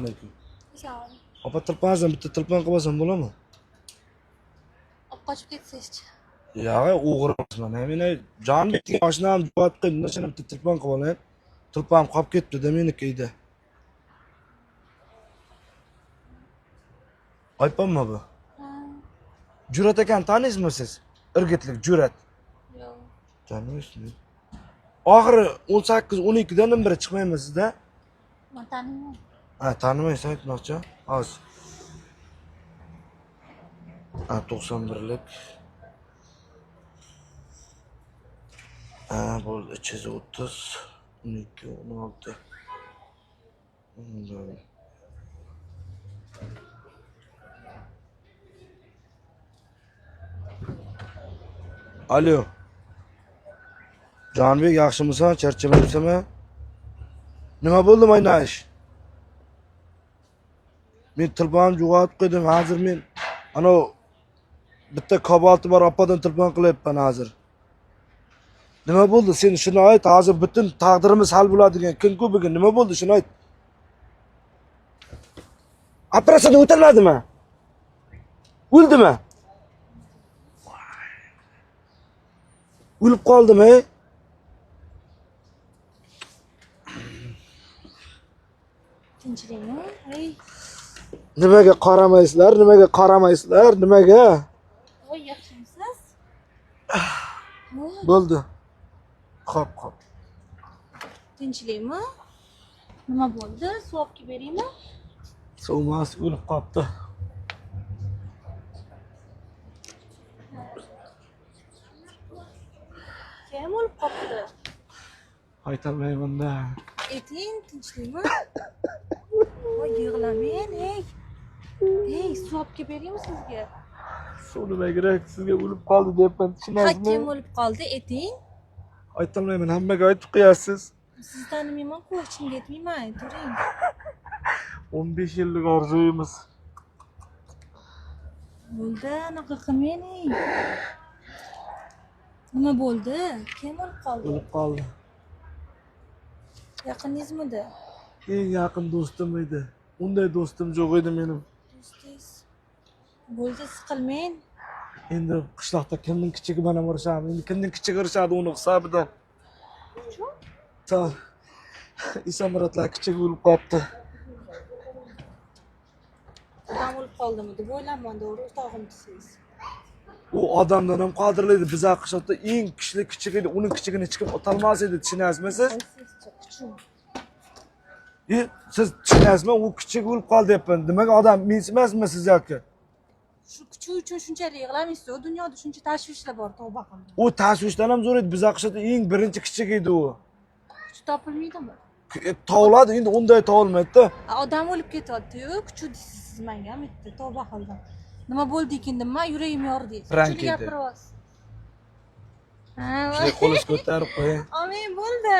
alaykum. Sağ ol. Opa telefon bitta telefon qilsam bo'ladimi? Olib qochib ketsangchi. Yo'q, o'g'irman. Meni jon bitgan mashinam javob qildim. Shuni bitta telefon qilib olay. Telefonim qolib ketdi-da meniki uyda. Aytpanmi bu? Jurat ekan taniysizmi siz? Irgitlik Jurat. Yo'q. Taniysiz? Oxiri 18-12 dan biri chiqmaymisiz-da? Men taniyman. Ha, tanimaysan aytmoqchi. Hozir. Ha, 91lik. Ha, bo'ldi 330, 12, 16. Alo. Jonbek, yaxshimisan? Charchamayapsanmi? Nima bo'ldi mayna ish? Men telefonimni yo'qotib qo'ydim. Hozir men ana bitta kobalti bor opadan telefon qilyapman hozir. Nima bo'ldi? Sen shuni ayt. Hozir butun taqdirimiz hal bo'ladigan kun-ku bugun. Nima bo'ldi? Shuni ayt. Operatsiyadan o'tilmadimi? O'ldimi? O'lib qoldimi? Tinchlikmi? Ey, Nimaga qaramaysizlar? Nimaga qaramaysizlar? Nimaga? voy yaxshimisiz? Bo'ldi. Xo'p. Tinchlikmi? Nima bo'ldi? Suv olib kelib beraymi? Suvmas o'lib qolibdi. Kim o'lib qolibdi? Aytolmayman-da. Ayting, tinchlikmi? Voy yig'lamang, ey. Ey, suv olib kelib beraymi sizga? Suv nima kerak? Sizga o'lib qoldi deyapman. Tushunasizmi? Kim o'lib qoldi? Ayting. Aytolmayman, hammaga aytib qo'yasiz. Sizni tanimayman-ku, hech kimga aytmayman. Turing. 15 yillik orzuyimiz. Bo'ldi, anaqa qilmang, ey. Nima bo'ldi? Kim o'lib qoldi? O'lib qoldi. Yaqiningizmidi? Eng yaqin do'stim edi. Unday do'stim yo'q edi mening. Do'stingiz. Bo'ldi, siqilmang. Endi qishloqda kimning kichigi bilan urishadi? Endi kimning kichigi urishadi uni hisobidan. Ta. Isamuratlar kichigi o'lib qolibdi. Odam o'lib qoldimi deb o'ylayman, to'g'ri, o'rtog'im desiz. U odamdan ham qadrlaydi. Bizlar qishloqda eng kuchli kichik edi. Uning kichigini hech kim o'tolmas edi, tushunasizmi siz? Siz tushunasizmi? U kichik o'lib qoldi deyapman. Nimaga odam mensimasmi siz yoki? Shu kuchi uchun shunchalik yig'lamaysiz. O dunyoda shuncha tashvishlar bor, tavba qildim. U tashvishdan ham zo'r edi. Bizlar qishloqda eng birinchi kichik edi u. Kuchi topilmaydimi? Tovladi, endi unday tovolmaydi-da. Odam o'lib ketyapti-yu, kuchi deysiz siz menga, bitta tavba qildim. Nima bo'ldi ekan deyman, yuragim yordi. Shuni gapiryapsiz. qo'lingizni ko'tarib qo'ying. Amin, bo'ldi.